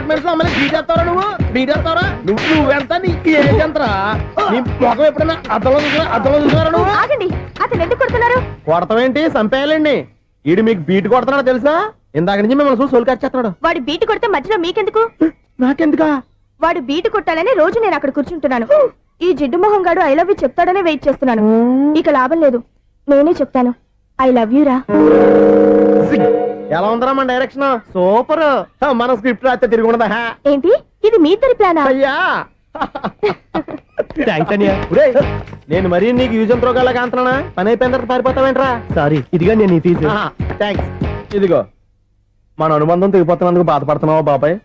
Apartments లో అమ్మని బీటేస్తారా నువ్వెంత నీ ఏజ్ ఎంతరా? నీ మొఖం ఎప్పుడైనా అద్దంలో చూసారా నువ్వు? ఆగండి, అతను ఎందుకు కొడుతున్నారు? కొడతావేంటి? చంపేయాలండి. ఈడు మీకు బీట్ కొడుతున్నాడు తెలుసా? ఇందాక నుంచి మిమ్మల్ని చూసి సోలు కచ్చేస్తున్నాడు. వాడు బీటు కొడితే మధ్యలో మీకెందుకు? నాకెందుకా? వాడు బీటు కొట్టాలని రోజు నేను అక్కడ కూర్చుంటున్నాను. ఈ జిడ్డు మొహం గాడు ఐ లవ్ యూ చెప్తాడనే వెయిట్ చేస్తున్నాను. ఇక లాభం లేదు, నేనే చెప్తాను ఐ లవ్ యూ రా. ఎలా ఉందరా మన డైరెక్షన్? సూపర్. మన స్క్రిప్ట్ రాస్తే తిరిగి ఉండదా? ఏంటి ఇది మీ ఇద్దరి ప్లానా? అయ్యా నేను మరీ నీకు యూజ్ అండ్ త్రోగాలా కాంతనా? పని అయిపోయిన తర్వాత పారిపోతావేంట్రా? సారీ, ఇదిగా నేను థ్యాంక్స్. ఇదిగో మన అనుబంధం తెగిపోతున్నందుకు బాధపడుతున్నావా బాబాయ్?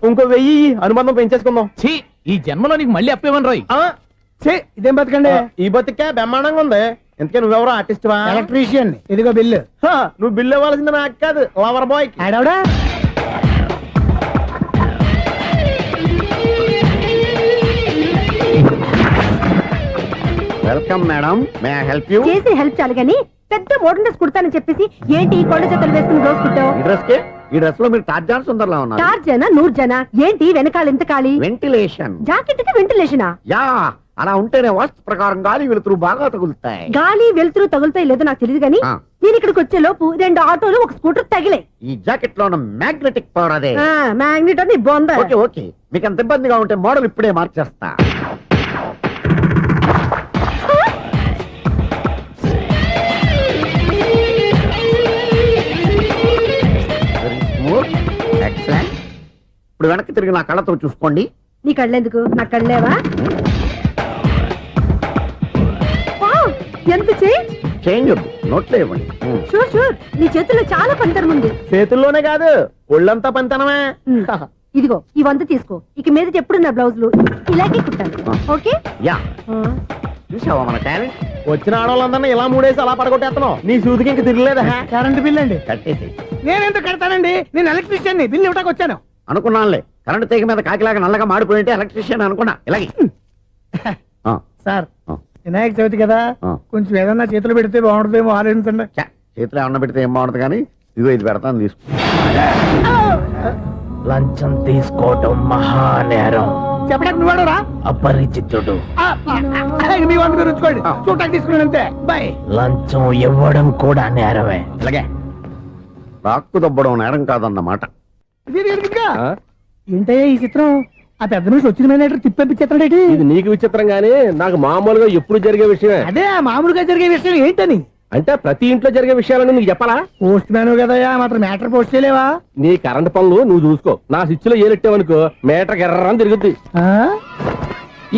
ఇంకో 1000 అనుబంధం పెంచేసుకుందాం. ఈ జన్మలో నీకు మళ్ళీ అప్పేమని రాయి. ఇదేం బతకండి? ఈ బతికే బ్రహ్మాండంగా ఉంది. ఎందుకే నువ్వెవరో ఆర్టిస్ట్ వా? ఎలక్ట్రీషియన్. ఇదిగో బిల్లు. నువ్వు బిల్లు ఇవ్వాల్సింది నాకు కాదు, లవర్ బాయ్. ఆడవడా? Welcome madam, may I help you? చేసి హెల్ప్ చాలు గానీ పెద్ద మోడల్ డ్రెస్ కుడతానని చెప్పేసి ఏంటి కొండ చేతులు వేసుకుని రోజు కుట్టావు? ఈ డ్రెస్ లో మీరు టార్జాన్ సుందర్లా ఉన్నారు. టార్జనా నూర్జనా? ఏంటి వెనకాల ఎంత ఖాళీ? వెంటిలేషన్. జాకెట్ కి వెంటిలేషనా? యా, అలా ఉంటేనే వాస్తు ప్రకారం గాలి వెలుతురు బాగా తగులుతాయి. గాలి వెలుతురు తగులుతాయి లేదో నాకు తెలియదు గానీ నేను ఇక్కడికి వచ్చే లోపు 2 ఆటోలు ఒక స్కూటర్ తగిలాయి. ఈ జాకెట్ లో ఉన్న మ్యాగ్నెటిక్ పవర్ అదే. మ్యాగ్నెట్ అని బొంద. ఓకే, మీకు అంత ఇబ్బందిగా ఉంటే మోడల్ ఇప్పుడే మార్చేస్తా. ఎక్సలెంట్. ఇప్పుడు వెనక్కి తిరిగి నా కళ్ళతో చూసుకోండి. నీ కళ్ళెందుకు? నా కళ్ళేవా? ఎంత చేంజ్ వద్దు, నోట్లో ఇవ్వండి. షూర్ నీ చేతుల్లో చాలా పంతరం ఉంది. చేతుల్లోనే కాదు, ఒళ్ళంతా పంతనమే. ఇదిగో ఈ 100 తీసుకో. ఇక మీద ఎప్పుడు నా బ్లౌజులు ఇలాగే కుట్టాను. ఓకే? యా. చూసావా మన టాలెంట్? వచ్చిన ఆడవాళ్ళందరినీ ఇలా మూడేసి అలా పడగొట్టేస్తున్నావు. నీ సూదికి ఇంక తిరగలేదా? కరెంట్ బిల్ అండి. కట్టేసి. నేనెందుకు కడతానండి? నేను ఎలక్ట్రీషియన్ ని. బిల్లు ఇవ్వడానికి వచ్చాను. అనుకున్నానులే, కరెంట్ తీగ మీద కాకిలాగా నల్లగా మాడిపోయింటే ఎలక్ట్రీషియన్ అనుకున్నా. ఇలాగే సార్, వినాయక చవితి కదా, కొంచెం ఏదన్నా చేతులు పెడితే బాగుంటుందేమో ఆలోచించండి. చేతిలో ఏమన్నా పెడితే ఏం బాగుంటుంది కానీ ఇదిగో ఇది పెడతాను, తీసుకో. లంచం తీసుకోవటం మహానేరం. చెప్పడానికి నువ్వాడరా? అపరిచితుడు. మీ వంట మీరు ఉంచుకోండి, చూడటానికి తీసుకున్నాను అంతే. బాయ్. లంచం ఇవ్వడం కూడా నేరమే. ఇలాగే రాక్కు దబ్బడం నేరం కాదన్నమాట. ఏంటయ్యా ఈ చిత్రం? ఆ పెద్ద నుంచి వచ్చిన మేనేటర్ తిప్పించేస్తాడేటి? ఇది నీకు విచిత్రం గానీ నాకు మామూలుగా ఎప్పుడు జరిగే విషయమే. అదే మామూలుగా జరిగే విషయం ఏంటని? అంటే ప్రతి ఇంట్లో జరిగే విషయాలని నీకు చెప్పాలా? పోస్ట్ మ్యాన్ కదయ్యా, మాత్రం మ్యాటర్ పోస్ట్ చేయలేవా? నీ కరెంట్ పనులు నువ్వు చూసుకో. నా స్విచ్ లో ఏలెట్టావనుకో మీటర్ ఎర్రని తిరుగుద్ది.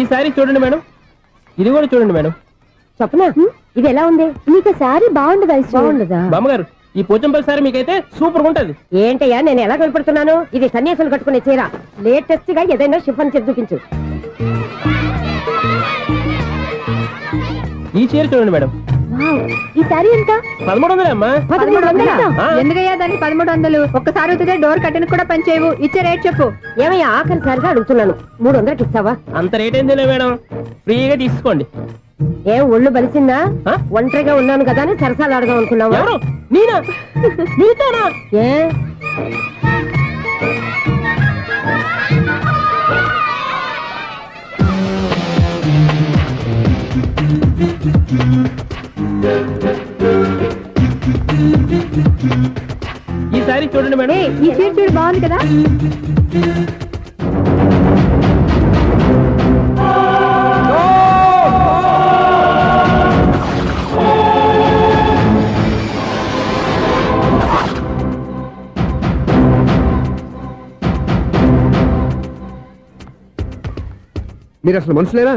ఈసారి చూడండి మేడం, ఇది కూడా చూడండి మేడం. చెప్పనా ఇది ఎలా ఉంది? నీకు సారీ బాగుండదా? బాగుండదా బామ్మగారు? ఈ పోచంపల్లి సారీ మీకైతే సూపర్ ఉంటది. ఏంటయ్యా నేను ఎలా కనపడుతున్నాను? ఇది సన్యాసులు కట్టుకునే చీర. లేటెస్ట్ గా ఏదైనా షిఫన్ చేసి చూపించు. ఈ చీర చూడండి మేడం. ఈ సారీ ఎంత? 1300 అమ్మా. 1300? ఎందుకయ్యా దాన్ని 1300? ఒక్కసారి అవుతుందే డోర్ కట్టను కూడా పనిచేయవు. ఇచ్చే రేట్ చెప్పు. ఏమయ్యా ఆఖరిసారిగా అడుగుతున్నాను, 300 ఇస్తావా? అంత రేట్ ఏంది మేడం, ఫ్రీగా తీసుకోండి. ఏం ఒళ్ళు బలిసిందా? ఒంటరిగా ఉన్నాను కదా అని సరసాలు అడదాం అనుకున్నావా? నేనా? నీతోనా? ఏ ఈ సారీ చూడండి మేడం. ఈ చీర చూడు, బాగుంది కదా? మీరు అసలు మనుషులేనా?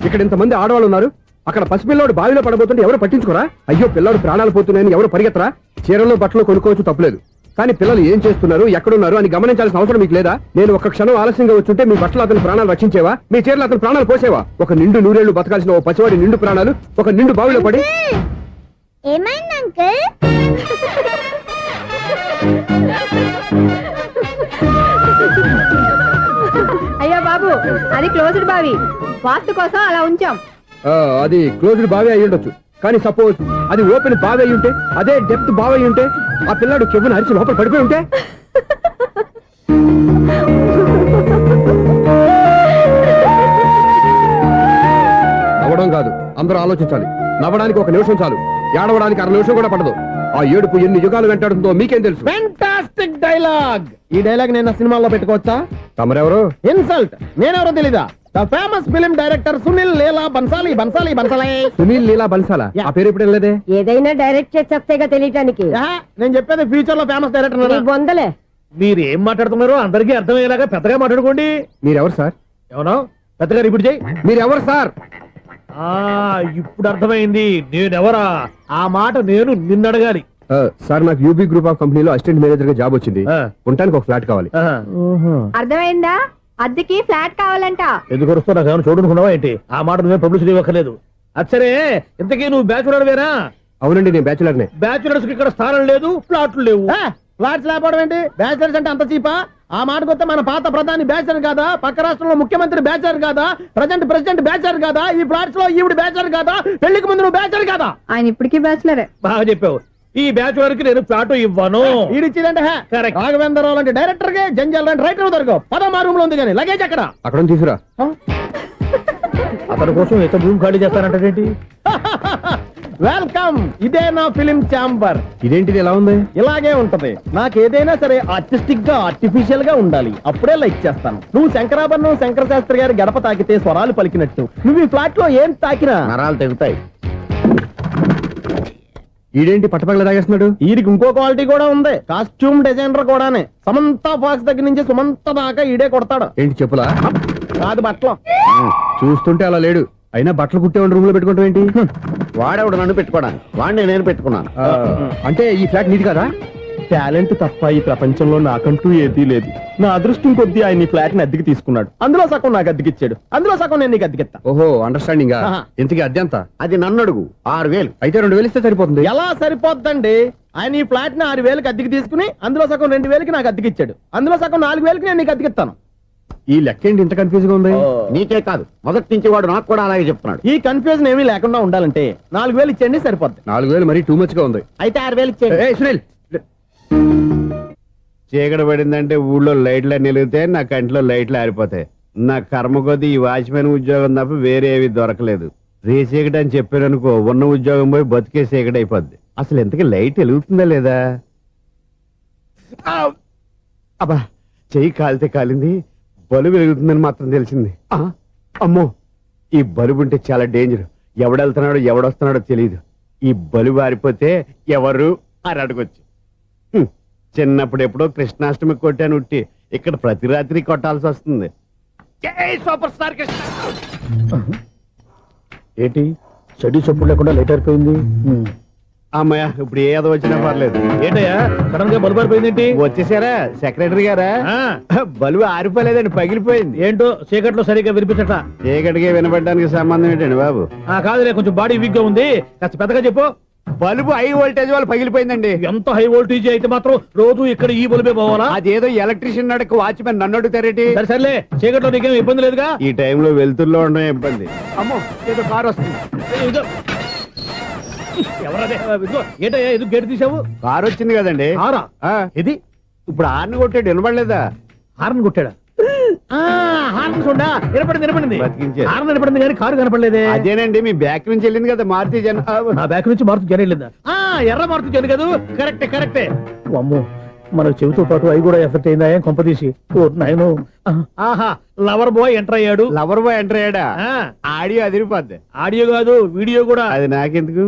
ఇక్కడ ఇంతమంది ఆడవాళ్ళు ఉన్నారు, అక్కడ పసిపిల్లాడు బావిలో పడబోతుంటే ఎవరు పట్టించుకోరా? అయ్యో పిల్లాడు ప్రాణాలు పోతున్నాయని ఎవరు పరిగెత్తరా? చీరలో బట్టలు కొనుక్కోవచ్చు, తప్పులేదు. కానీ పిల్లలు ఏం చేస్తున్నారు, ఎక్కడున్నారు అని గమనించాల్సిన అవసరం మీకు లేదా? నేను ఒక్క క్షణం ఆలస్యంగా వచ్చుంటే మీ బట్టలు అతని ప్రాణాలు రక్షించేవా? మీ చీరలు అతని ప్రాణాలు పోసేవా? ఒక నిండు 100 ఏళ్లు బతకాల్సిన ఓ పసివాడి నిండు ప్రాణాలు ఒక నిండు బావిలో పడి. ఏమైంది అంకుల్? అయ్యో బాబు, అది క్లోజ్డ్ బావి, వాస్తు కోసం అలా ఉంచాం. అది క్లోజ్డ్ బావి అయి ఉండొచ్చు, కానీ సపోజ్ అది ఓపెన్ బావి అయి ఉంటే, అదే డెప్త్ బావి అయి ఉంటే, ఆ పిల్లాడు చెవును అరిచి లోపల పడిపోయి ఉంటే అందరూ ఆలోచించాలి. నవ్వడానికి 1 నిమిషం చాలు, ఏడవడానికి 1/2 నిమిషం కూడా పడదు. ఆ ఏడుపు ఎన్ని యుగాలు వెంటాడుతుందో మీకేం తెలుసు? Fantastic dialogue. ఈ డైలాగ్ నేను సినిమాలో పెట్టుకోవచ్చా? తమరెవరు? ఇన్సల్ట్. నేనెవరో తెలీదా? The famous film director Sunil Leela Bansali. Bansali Bansali Sunil Leela బన్సాలా? Yeah. ఆ పేరు ఇప్పుడు లేదే. ఏదైనా డైరెక్ట్ చేసేస్తేగా తెలియటానికి నేను చెప్పేది ఫ్యూచర్ లో ఫేమస్ డైరెక్టర్. బొందలే. మీరు ఏం మాట్లాడుతున్నారో అందరికీ అర్థమయ్యేలాగా పెద్దగా మాట్లాడుకోండి. మీరెవరు సార్? ఎవరో పెద్దగా రిపీట్ చేయి. మీరెవరు సార్? ఇప్పుడు అర్థమైంది నేనెవరా. ఆ మాట నేను నిన్ను అడగాలి. సార్, నాకు యూబీ గ్రూప్ ఆఫ్ కంపెనీలో అసిస్టెంట్ మేనేజర్ గా జాబ్ వచ్చింది. ఉండటానికి ఒక ఫ్లాట్ కావాలి. అర్థమైందా? అద్దెకి ఫ్లాట్ కావాలంట. ఎందుకు వస్తున్నా నాకు ఏమైనా చూడనుకున్నావా ఏంటి? ఆ మాట నువ్వే పబ్లిసిటీ ఇవ్వక్కర్లేదు. అచ్చరే, ఇంతకీ నువ్వు బ్యాచులర్ వేరా? అవునండి, నేను బ్యాచులర్నే. బ్యాచులర్స్ కి ఇక్కడ స్థానం లేదు, ఫ్లాట్లు లేవు. ఫ్లాట్స్ లేకపోవడం ఏంటి? బ్యాచులర్స్ అంటే అంత చీపా? ఆ మాటకొస్తే మన పాత ప్రధాని బ్యాచులర్ కాదా? పక్క రాష్ట్రంలో ముఖ్యమంత్రి బ్యాచులర్ కాదా? ప్రజెంట్ ప్రెసిడెంట్ బ్యాచులర్ కాదా? ఈ ఫ్లాట్స్ లో ఈవిడ బ్యాచులర్ కాదా? పెళ్లికి ముందు నువ్వు బ్యాచులర్ కాదా? ఆయన ఇప్పటికీ బ్యాచులరే. బాగా చెప్పావు. ఈ బ్యాచులర్ కి నేను ఫ్లాట్ ఇవ్వను. ఈడిచ్చిందంటే రాఘవేంద్రరావు లాంటి డైరెక్టర్ కి, జంజాల్ లాంటి రైటర్ దొరకవు. 10వ రూమ్ లో ఉంది కానీ లగేజ్ అక్కడ. అక్కడ తీసుకురా. అతని కోసం ఎంత రూమ్ ఖాళీ చేస్తానంటే వెల్కమ్. ఇదే నా ఫిలిం ఛాంబర్. ఇదేంటిది ఎలా ఉంది? ఇలాగే ఉంటది. నాకు ఏదైనా సరే ఆర్టిస్టిక్ గా, ఆర్టిఫిషియల్ గా ఉండాలి. అప్పుడే లైక్ చేస్తాను. నువ్వు శంకరాభరణం శంకర శాస్త్రి గారి గడప తాకితే స్వరాలు పలికినట్టు నువ్వు ఈ ఫ్లాట్ లో ఏం తాకినా నరాలు తెగుతాయి. ఈడేంటి పట్టపగల తాగేస్తున్నాడు? వీడికి ఇంకో క్వాలిటీ కూడా ఉంది. కాస్ట్యూమ్ డిజైనర్ కూడానే. సమంత ఫాక్స్ దగ్గర నుంచి సుమంత దాకా ఈడే కొడతాడు. ఏంటి చెప్పులా? కాదు, బట్టలు. చూస్తుంటే అలా లేడు. అయినా బట్టలు కుట్టేవాడి రూమ్ లో పెట్టుకుంటాం ఏంటి? వాడేవాడు నన్ను పెట్టుకోవడానికి, వాడిని నేను పెట్టుకున్నాను. అంటే ఈ ఫ్లాట్ నీది కదా? టాలెంట్ తప్ప ఈ ప్రపంచంలో నాకంటూ ఏదీ లేదు. నా అదృష్టం కొద్దీ ఆయన ఈ ఫ్లాట్ ని అద్దెకి తీసుకున్నాడు. అందులో సగం నాకు అద్దెకిచ్చాడు, అందులో సగం నేను నీకు అద్దెకిస్తా. ఓహో, అండర్స్టాండింగ్. ఇంతకీ అద్దె ఎంత? అది నన్ను అడుగు. 6,000. అయితే 2,000 ఇస్తే సరిపోతుంది. ఎలా సరిపోద్దండి? ఆయన ఈ ఫ్లాట్ ని 6,000కి అద్దెకి తీసుకుని అందులో సగం 2,000కి నాకు అద్దెకిచ్చాడు. అందులో సగం 4,000కి నేను నీకు అద్దెకిస్తాను. ఈ లెక్క ఏంటి ఇంత కన్ఫ్యూజ్ గా ఉంది? నీకే కాదు, మొదటి నుంచి వాడు నాకు కూడా అలాగే చెప్తున్నాడు. ఈ కన్ఫ్యూజన్ ఏమీ లేకుండా ఉండాలంటే 4,000 ఇచ్చేయండి, సరిపోద్ది. 4,000 మరీ టూ మచ్ గా ఉంది. అయితే 6,000 ఇచ్చేయండి. ఏయ్ సునీల్, చీకటి పడిందంటే ఊళ్ళో లైట్లు నిలిగితే నా కంటిలో లైట్లు ఆరిపోతాయి. నా కర్మ కొద్దీ ఈ వాచ్మెన్ ఉద్యోగం తప్ప వేరే ఏవి దొరకలేదు. రేచీకటి అని చెప్పారనుకో, ఉన్న ఉద్యోగం పోయి బతికే చీకటి అయిపోద్ది. అసలు ఇంతకీ లైట్ వెలుగుతుందా లేదా? అబ్బా, చెయ్యి కాలితే కాలింది, బలుబు వెలుగుతుందని మాత్రం తెలిసింది. అమ్మో, ఈ బలుబు ఉంటే చాలా డేంజర్. ఎవడెళ్తున్నాడో ఎవడొస్తున్నాడో తెలియదు. ఈ బలుబు ఆరిపోతే ఎవరు అని అడగొచ్చు. చిన్నప్పుడు ఎప్పుడో కృష్ణాష్టమి కొట్టాను ఉట్టి, ఇక్కడ ప్రతి రాత్రి కొట్టాల్సి వస్తుంది. Super star Krishna. ఏంటి చెడు చెప్పుడు లేకుండా లేట్ అయిపోయింది? అమ్మయ్య, ఇప్పుడు ఏదో వచ్చినా పర్లేదు. ఏంటయ్యా సడన్ గా బల్బు అయిపోయింది ఏంటి? వచ్చేసారా సెక్రటరీ గారా? బలుబు ఆరిపోలేదండి, పగిలిపోయింది. ఏంటో చీకట్లో సరిగ్గా వినిపించట. చీకటిగా వినపడడానికి సంబంధం ఏంటండి బాబు? కాదులే, కొంచెం బాడీ వీక్ గా ఉంది, కాస్త పెద్దగా చెప్పు. బల్బు హై వోల్టేజ్ వాళ్ళు పగిలిపోయిందండి. ఎంత హై వోల్టేజ్ అయితే మాత్రం రోజు ఇక్కడ ఈ బల్బే పోవాలా? అదేదో ఎలక్ట్రీషియన్ నడక వాచ్మెన్ నన్ను అడుగుతారేటి? సరే సర్లే, చీకట్లో నీకేం ఇబ్బంది లేదుగా? ఈ టైంలో వెళ్తుల్లో ఉండడం ఇబ్బంది. అమ్మో, ఏదో కారు వస్తుంది. ఎవరదే? ఏంటయ్యా ఇది గేట్ తీసావు? కారు వచ్చింది కదండి. కారా? ఇది ఇప్పుడు హార్న్ కొట్టాడు, వినపడలేదా? హార్న్ కొట్టాడా? హార్న్ చూడా వినపడింది. బతికించాడు. హార్న్ వినపడింది కానీ కారు కనపడలేదే. అదేనండి, మీ బ్యాక్ నుంచి వెళ్ళింది కదా మారుతి జన. నా బ్యాక్ నుంచి మారుతి జన వెళ్ళిందా? ఎర్ర మారుతి జన కదా? కరెక్టే. అమ్మో, మనకు చెవితో పాటు అవి కూడా ఎఫెక్ట్ అయిందా కొంపదీసి? నాయను. ఆహా, లవర్ బాయ్ ఎంటర్ అయ్యాడు. లవర్ బాయ్ ఎంటర్ అయ్యాడా? ఆడియో అదిరిపోద్ది. ఆడియో కాదు, వీడియో కూడా. అది నాకెందుకు?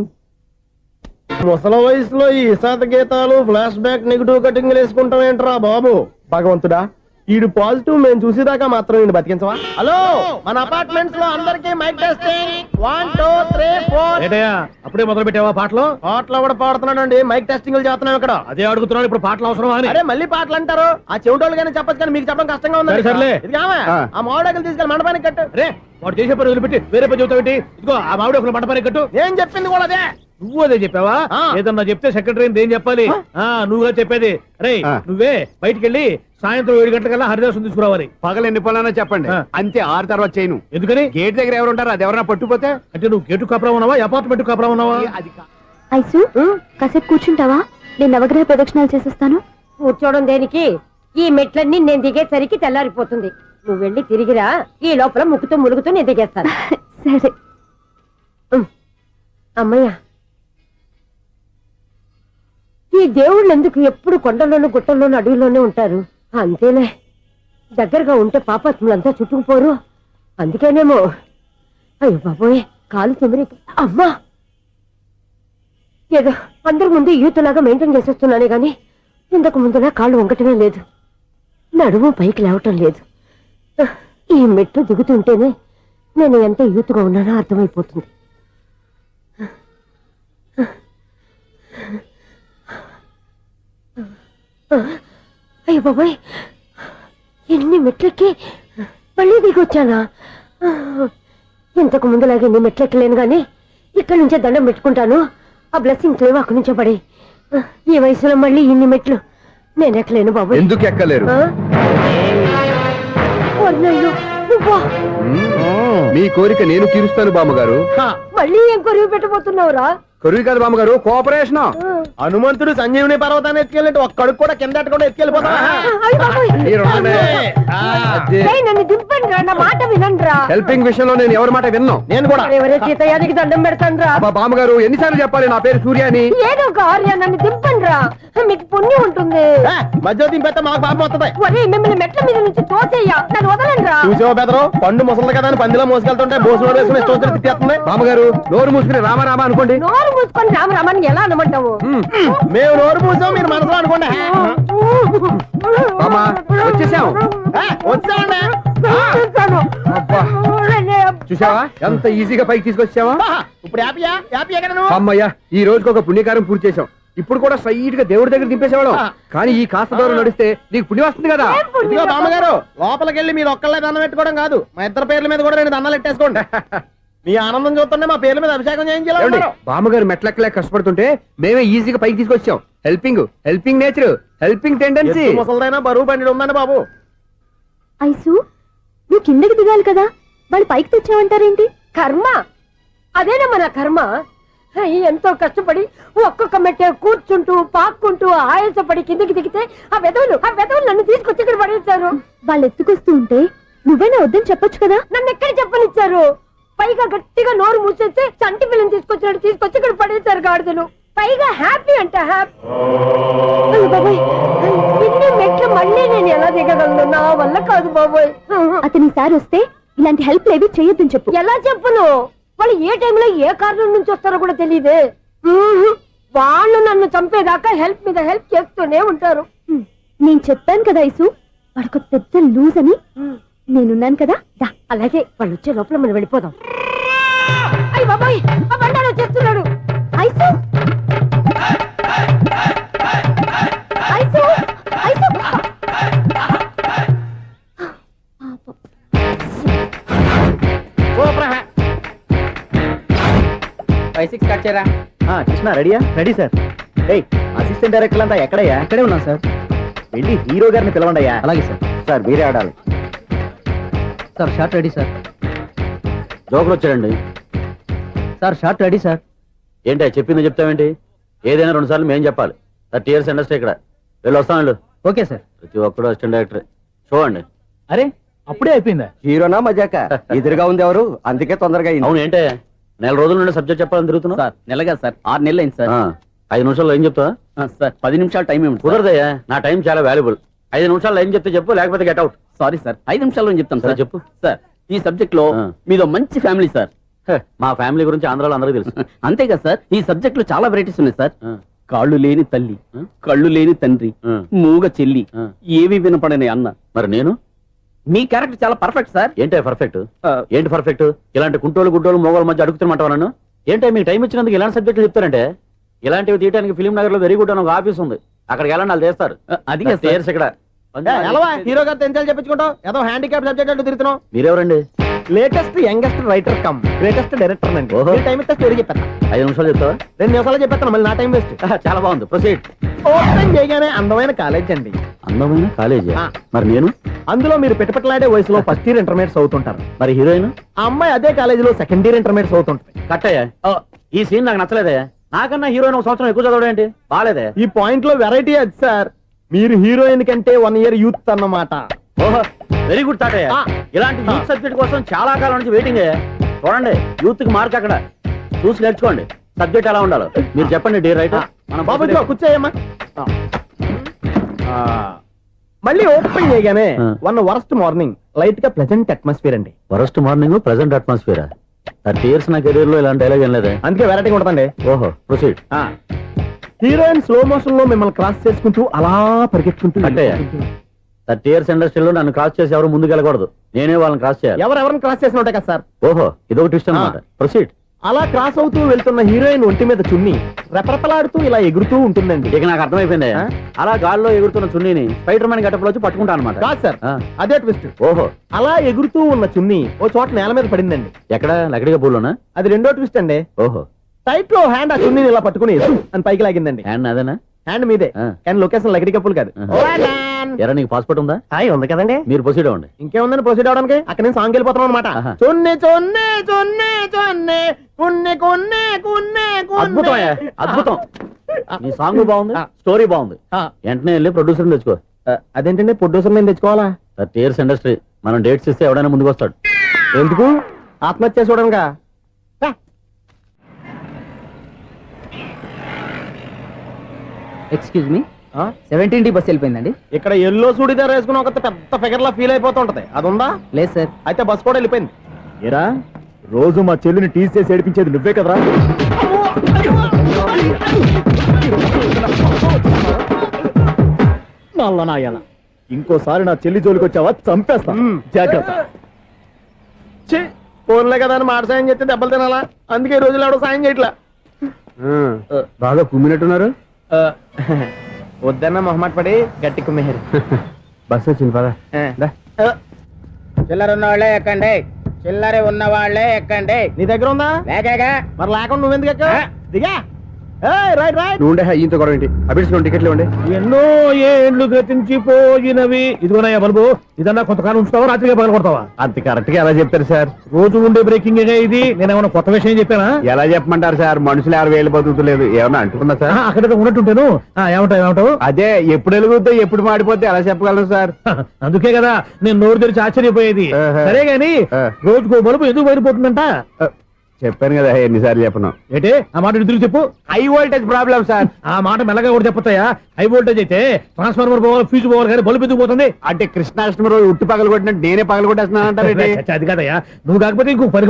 ముసల వయసులో ఈ ఇసాత గీతాలు, ఫ్లాష్ బ్యాక్, నెగిటివ్ కటింగ్ వేసుకుంటాం ఏంట్రా బాబు? భగవంతుడా, ఈడు పాజిటివ్ మేము చూసేదాకా మాత్రం ఈయన బతికించవా? హలో, మన అపార్ట్మెంట్స్ లో అందరికి మైక్ టెస్టింగ్. 1 2 3 4. ఏటయ్యా అప్పుడే మొదలు పెట్టావా పాటలు? పాటలు కూడా పాడుతున్నాడు, మైక్ టెస్టింగ్ చేస్తున్నాం ఇక్కడ. అదే అడుగుతున్నాడు, ఇప్పుడు పాటలు అవసరమా అని. అరే మళ్ళీ పాటలు అంటారు, ఆ చెవిటోళ్ళు కానీ చెప్పచ్చు కానీ మీకు చెప్పడం కష్టంగా ఉంది. సర్లే, ఇది ఆ మామిడాకులు తీసుకెళ్ళి మండపానికి కట్టు. రే, వాడు చేసే పని వదిలిపెట్టి వేరే పని చెబుతావు ఏంటి? ఇదిగో ఆ మామిడాకులు మండపానికి కట్టు. నేను చెప్పింది కూడా అదే. నువ్వు అదే చెప్పావా? ఏదన్నా చెప్తే సెక్రటరీ ఏం చెప్పాలి? నువ్వుగా చెప్పేది. రే, నువ్వే బయటికి వెళ్ళి సాయంత్రం 7 గంటలకల్లా హరిదాసు తీసుకురావాలి. పగలు ఎన్ని పనులన్నా చెప్పండి, అంతే. 6 తర్వాత చేయను. ఎందుకని? గేట్ దగ్గర ఎవరు ఉంటారు, అది ఎవరన్నా పట్టుపోతే. అంటే నువ్వు గేటు కాపురా ఉన్నావా, అపార్ట్మెంట్ కాపురా ఉన్నావా? అది ఐసు, కాసేపు కూర్చుంటావా? నేను నవగ్రహ ప్రదక్షిణాలు చేసేస్తాను. కూర్చోవడం దేనికి? ఈ మెట్లన్నీ నేను దిగేసరికి తెల్లారిపోతుంది. నువ్వు వెళ్ళి తిరిగిరా, ఈ లోపల ముక్కుతూ ములుగుతూ నేను దిగేస్తాను. సరే. అమ్మయ్య, ఈ దేవుళ్ళు ఎందుకు ఎప్పుడు కొండల్లోనూ గుట్టల్లోనూ అడవిలోనే ఉంటారు? అంతేలే, దగ్గరగా ఉంటే పాపాత్ములంతా చుట్టుకుపోరు. అందుకేనేమో. అయ్యో బాబోయ్, కాలు తిమిరి. అమ్మా, ఏదో అందరి ముందు యూత్లాగా మెయింటైన్ చేసేస్తున్నానే గాని ఇంతకు ముందులా కాళ్ళు వంకటమే లేదు, నడుము పైకి లేవటం లేదు. ఈ మెట్లు దిగుతుంటేనే నేను ఎంత యూత్గా ఉన్నానో అర్థమైపోతుంది. అయ్యో బాబాయ్, ఎన్ని మెట్లెక్కి మళ్ళీ దిగొచ్చానా? ఇంతకు ముందులాగే ఎన్ని మెట్లెక్కలేను గాని ఇక్కడి నుంచే దండం పెట్టుకుంటాను. ఆ బ్లెస్సింగ్స్ లేవు అక్కడి నుంచే పడి. ఈ వయసులో మళ్ళీ ఇన్ని మెట్లు నేను ఎక్కలేను బాబు. ఎందుకు ఎక్కలేరు? నువ్వా? మీ కోరిక నేను తీరుస్తాను బామ్మగారు. మళ్ళీ ఏం కొరివి పెట్టబోతున్నావురా? కొరువు కాదు బామ్మగారు, కోఆపరేషన్. హనుమంతుడు సంజీవుని పర్వతాన్ని ఎత్తుకెళ్ళి ఒక్కడికి కూడా కింద ఎట్టకుండా ఎత్తుకెళ్ళిపోతా. అయ్య బాబోయ్. ఏయ్, నన్ను దింపండి రా, నా మాట వినండి రా. హెల్పింగ్ విషయంలో నేను ఎవరి మాట విన్నాను. నేను కూడా. ఎవరే సీతయ్యానికి దండం పెడతాను రా. అబ్బా బామ్మగారు, ఎన్నిసార్లు చెప్పాలి నా పేరు సూర్య అని? ఏదో ఒక ఆర్య, నన్ను దింపండి రా, మీకు పుణ్యం ఉంటుంది. మధ్యలో దింపేస్తే మాకు పాపం వస్తుంది. ఒరే, మిమ్మల్ని మెట్ల మీద నుంచి తోసేయ్యా, నన్ను వదలండి రా. చూసావా బెదరు, పండు ముసలి కదా అని పందిలో మోసుకెళ్తుంటే భోజనం వేసుకుని ఇష్టం తిట్టేస్తుంది. బామ్మగారు, నోరు మూసుకుని రామారామ అనుకోండి. నోరు మూసుకొని రామరామని ఎలా అనమంటావు? మేము నోరు మూసాం, మీరు మనసులో అనుకోండి. బామ్మ, వచ్చేసాం. వచ్చామండి. అబ్బా, చూసావా ఎంత ఈజీగా పైకి తీసుకొచ్చావా? ఇప్పుడు హ్యాపీయా? హ్యాపీయా కదా నువ్వు? అమ్మయ్యా, ఈ రోజుకి ఒక పుణ్యకారం పూర్తి చేసాం. ఇప్పుడు కూడా స్ట్రైట్ గా దేవుడి దగ్గర దింపేసేవాడు. కానీ ఈ కాస్త దూరం నడిస్తే నీకు పుణ్యం వస్తుంది కదా. ఇదిగో బామ్మగారు, లోపలికి వెళ్ళి మీరు ఒక్కళ్ళే దండం పెట్టుకోవడం కాదు, మా ఇద్దరు పేర్ల మీద కూడా 2 దండాలు పెట్టేసుకోండి. మీ ఆనందం చూస్తుంటే మా పేర్ల మీద అభిషేకం చేయించాలి. బామ్మగారు మెట్లెక్కలే కష్టపడుతుంటే మేమే ఈజీగా పైకి తీసుకొచ్చాం. Helping nature, helping tendency. ముసలిదైనా బరువు బండి ఉందండి బాబు. ఐసు, నువ్వు కిందకి దిగాలి కదా, వాళ్ళు పైకి తెచ్చావంటారేంటి? కర్మ, అదేనమ్మా నా కర్మ. ఎంతో కష్టపడి ఒక్కొక్క మెట్ట కూర్చుంటూ పాక్కుంటూ ఆయాసపడి కిందకి దిగితే ఆ వెధవులు నన్ను తీసుకొచ్చి ఇక్కడ పడేశారు. వాళ్ళు ఎత్తుకొస్తూ ఉంటే నువ్వేనా వద్దని చెప్పొచ్చు కదా. నన్ను ఎక్కడ చెప్పనిచ్చారు? పైగా గట్టిగా నోరు మూసేస్తే చంటి పిల్లని తీసుకొచ్చి ఇక్కడ పడేశారు గాడిదలు. పైగా హ్యాపీ అంట హ్యాపీ. బాబోయ్, ఇన్ని మెట్లు మళ్ళీ నేను ఎలా దిగగలను? నా వల్ల కాదు బాబోయ్. అతని సారి వస్తే ఇలాంటి హెల్ప్ లేవి చేయొద్దని చెప్పు. ఎలా చెప్పును? వాళ్ళు ఏ టైంలో ఏ కారణం నుంచి వస్తారో కూడా తెలియదే. వాళ్ళు నన్ను చంపేదాకా హెల్ప్ మీద హెల్ప్ చేస్తూనే ఉంటారు. నేను చెప్పాను కదా ఐసు, వాడికి పెద్ద లూజ్ అని. నేనున్నాను కదా. అలాగే, వాళ్ళు వచ్చే లోపల మనం వెళ్ళిపోదాం. అయ్య బాబాయ్, ఆ బండారు వచ్చేస్తున్నాడు. Ice, ice, ice. 5-6 స్టార్ట్ చేయరా. కృష్ణ రెడీయా? Ready sir. అసిస్టెంట్ డైరెక్టర్ అంతా ఎక్కడయ్యా? ఇక్కడే ఉన్నాం సార్. వెళ్ళి హీరో గారిని పిలవండి అయ్యా. అలాగే సార్. సార్ మీరే ఆడాలి. Sir short ready sir. జోకులు వచ్చాడండి. Sir short ready sir. ఏంటి చెప్పింది చెప్తావేంటి? ఏదైనా 2 సార్లు మేము చెప్పాలి. 30 years ఇండస్ట్రీ ఇక్కడ. వెళ్ళి వస్తాను. Okay sir. ప్రతి ఒక్కడు అసిస్టెంట్ డైరెక్టర్. చూడండి. అరే, అప్పుడే అయిపోయిందా? హీరోనా మజాక? ఎదురుగా ఉంది ఎవరు, అందుకే తొందరగా అయింది. అవును, ఏంటే 4 రోజుల నుండి సబ్జెక్ట్ చెప్పాలని తిరుగుతున్నా? సార్ నెలగా సార్, 6 నెలలు అయింది సార్. 5 నిమిషాల్లో ఏం చెప్తా సార్? 10 నిమిషాలు టైం ఏమి కుదరదయ్యా, నా టైం చాలా వాల్యుబుల్. 5 నిమిషాల్లో ఏం చెప్తే చెప్పు, లేకపోతే గెట్ అవుట్. సారీ సార్, 5 నిమిషాల్లో చెప్తాను సార్. చెప్పు సార్, ఈ సబ్జెక్ట్ లో మీదో మంచి ఫ్యామిలీ సార్. మా ఫ్యామిలీ గురించి ఆంధ్రాలో అందరికీ తెలుసు. అంతేగా సార్, ఈ సబ్జెక్ట్ లో చాలా వెరైటీస్ ఉన్నాయి సార్. కాళ్ళు లేని తల్లి, కళ్ళు లేని తండ్రి, మూగ చెల్లి, ఏవి వినపడని అన్న. మరి నేను? మీ క్యారెక్టర్ చాలా పర్ఫెక్ట్ సార్. ఏంటే పర్ఫెక్ట్? ఏంటి పర్ఫెక్ట్? ఇలాంటి కుంటోలు గుడ్డోలు మోగోళ్ళ మధ్య అడుగుతున్నమాట నన్ను. ఏంటో మీకు టైం ఇచ్చినందుకు ఇలాంటి సబ్జెక్టులు చెప్తారంటే? ఇలాంటివి తీయడానికి ఫిలిం నగర్ లో వెరీ గుడ్ అని ఒక ఆఫీస్ ఉంది, అక్కడికి వెళ్ళండి, వాళ్ళు చేస్తారు. అది ఇక్కడ హీరో గారు తెంచాలి చెప్పించుకుంటాం, ఏదో హ్యాండిక్యాప్ సబ్జెక్ట్ అంటూ తిరుగుతున్నాం. మీరెవరండి? Latest youngest writer come greatest director అండి. టైం ఇస్తే స్టోరీ చెప్పేస్తా. 5 నిమిషాలు చెప్తావా? 2 నిమిషాలు చెప్పేస్తాను, మళ్ళీ నా టైం వేస్ట్. చాలా బాగుంది, ప్రొసీడ్. ఓపెన్ చేయగానే అందమైన కాలేజ్ అండి. అందమైన కాలేజ్? మరి నేను? అందులో మీరు పెట్టుపట్లాడే వయసులో ఫస్ట్ ఇయర్ ఇంటర్మీడియట్స్ అవుతుంటారు. మరి హీరోయిన్? ఆ అమ్మాయి అదే కాలేజీలో సెకండ్ ఇయర్ ఇంటర్మీడియట్స్ అవుతుంటాయి. కట్టయ్యా, ఈ సీన్ నాకు నచ్చలేదే. నాకన్నా హీరోయిన్ 1 సంవత్సరం ఎక్కువ చదవడం ఏంటి? బాలేదే. ఈ పాయింట్ లో వెరైటీ అది సార్, మీరు హీరోయిన్ కంటే 1 year యూత్ అన్నమాట. ఓహో, వెరీ గుడ్ తాటయ్య. ఇలాంటి యూత్ సబ్జెక్ట్ కోసం చాలా కాలం నుంచి వెయిటింగ్. చూడండి, యూత్ కి మార్క్ అక్కడ చూసి నేర్చుకోండి. సబ్జెక్ట్ ఎలా ఉండాలో మీరు చెప్పండి డీ రైట్ బాబు ఇదిగో కూర్చోయమ్మా ఆ, మళ్ళీ ఓపెన్ చేయగానే ఆ. వన్ వరస్ట్ మార్నింగ్ లైట్ గా ప్లెజెంట్ అట్మాస్ఫియర్ అండి. First morning present atmosphere 30 years నా కెరీర్ లో ఇలాంటి డైలాగ్ ఏం లేదే. అందుకే వెరైటీగా ఉంటుందండి. ఓహో ప్రొసీడ్. హీరోయిన్ స్లో మోషన్ లో మిమ్మల్ని క్రాస్ చేసుకుంటూ అలా పరిగెత్తుకుంటూ అంటే 30 years ఇండస్ట్రీలో నన్ను క్రాస్ చేసి ఎవరు ముందుకు వెళ్ళకూడదు, నేనే వాళ్ళని క్రాస్ చేయాలి. ఎవరెవరిని క్రాస్ చేసిన ఉంటాయి కదా సార్. ఓహో ఇదొక ట్విస్ట్ అన్నమాట. ప్రొసీడ్. అలా క్రాస్ అవుతూ వెళ్తున్న హీరోయిన్ ఒంటి మీద చున్ని రెపరెపలాడుతూ ఇలా ఎగురుతూ ఉంటుందండి. ఇక నాకు అర్థమైపోయింది. ఆ? అలా గాల్లో ఎగురుతున్న చున్నీని స్పైడర్ మ్యాన్ గట్టపులో వచ్చి పట్టుకుంటా అనమాట. కాదు సార్, ఆ. అదే ట్విస్ట్. ఓహో అలా ఎగురుతూ ఉన్న చున్ని ఓ చోట నేల మీద పడిందండి. ఎక్కడ లకడిగా పూలోనా? అది రెండో ట్విస్ట్ అండి. ఓహో టైట్ లో హ్యాండ్ ఆ చున్నీని ఇలా పట్టుకుని అని పైకి లాగిందండి. హ్యాండ్ అదేనా? హ్యాండ్ మీదే, ఆ. కానీ లొకేషన్ లకడి కప్పులు కాదు. ఎరా నీకు పాస్పోర్ట్ ఉందా? హాయ్ ఉంది కదండి. మీరు ప్రొసీడ్ అవ్వండి. ఇంకేముందని ప్రొసీడ్ అవడానికి అక్కడ నేను సాంగ్ వెళ్ళిపోతాం అనమాట. ఆహా. చున్ని చున్ని చున్ని చున్ని కున్ని కున్ని కున్ని అద్భుతం అయ్యా, అద్భుతం. నీ సాంగ్ బాగుంది, స్టోరీ బాగుంది. వెంటనే వెళ్ళి ప్రొడ్యూసర్ తెచ్చుకో. అదేంటండి ప్రొడ్యూసర్ నేను తెచ్చుకోవాలా? 30 years ఇండస్ట్రీ, మనం డేట్స్ ఇస్తే ఎవడైనా ముందుకు వస్తాడు. ఎందుకు? ఆత్మహత్య చూడనుగా. Excuse me 17D bus వెళ్ళిపోయిందండి. ఇక్కడ ఎల్లో చూడిదార్ వేసుకుని ఒక పెద్ద ఫిగర్ లా ఫీల్ అయిపోతూ ఉంటది, అది ఉందా? లేదు సార్. అయితే బస్ కూడా వెళ్ళిపోయింది. ఏరా రోజు మా చెల్లిని టీస్ చేసి ఏడిపించేది నువ్వే కదరా? నాయన ఇంకోసారి నా చెల్లి జోలికి వచ్చావా చంపేస్తా, జాగ్రత్త. ఫోన్లే కదా అని మాట సాయం చేస్తే దెబ్బలు తినాలా? అందుకే ఈ రోజులు ఎవడో సాయం చేయట్లా. బాగా కుమ్మినట్టున్నారు. వద్దన్న మొహమాట పడి గట్టి కుమ్మేరు. బస్ వచ్చింది పద. చిల్లర ఉన్న వాళ్ళే ఎక్కండి, చిల్లర ఉన్న వాళ్ళే ఎక్కండి. నీ దగ్గర ఉందా? లేకగా మరి లేకుండా నువ్వెందుకు ఎక్కావు? దిగా. Right right. నువ్వు ఉండే ఈయంతో గొడవ ఏంటి? అభిడ్స్లో టికెట్లు ఇవ్వండి. ఎన్నో ఏండ్లు గతించిపోయినవి. ఇదిగోనయ్యా బల్బు, ఇదన్నా కొంతకాలం ఉంచుతావా రాత్రిగా పగల కొడతావా? అంత కరెక్ట్ గా ఎలా చెప్తారు సార్? రోజు ఉండే బ్రేకింగ్ ఇది. నేనేమన్నా కొత్త విషయం చెప్పానా? ఎలా చెప్పమంటారు సార్? మనుషులు 60,000 బతుకుతలేదు, ఏమన్నా అంటున్నా సార్? అక్కడ ఉన్నట్టుంటాను. ఏమంటావు? అదే ఎప్పుడు వెలుగుద్దో ఎప్పుడు మాడిపోతే ఎలా చెప్పగలను సార్? అందుకే కదా నేను నోరు తెరిచి ఆశ్చర్యపోయేది. ఆహా. సరే గాని ఆ. రోజుకో బలుపు ఎందుకు బయటపోతుందంట? చెప్పాను కదా ఎన్నిసార్లు చెప్పను. ఏంటే ఆ మాట ఎదురు చెప్పు. High voltage problem sir. ఆ మాట మెల్లగా కూడా చెప్పొచ్చాయా? హై వోల్టేజ్ అయితే ట్రాన్స్ఫార్మర్ పోవాలి, ఫ్యూజ్ పోవాలి, కానీ బల్బు ఎందుకు పోతుంది? అంటే కృష్ణాష్టమి రోజు ఉట్టి పగలు కొట్టినట్టు నేనే పగలు కొట్టేస్తున్నాను అంటారు. అది కాదయ్యా, నువ్వు కాకపోతే ఇంకో పని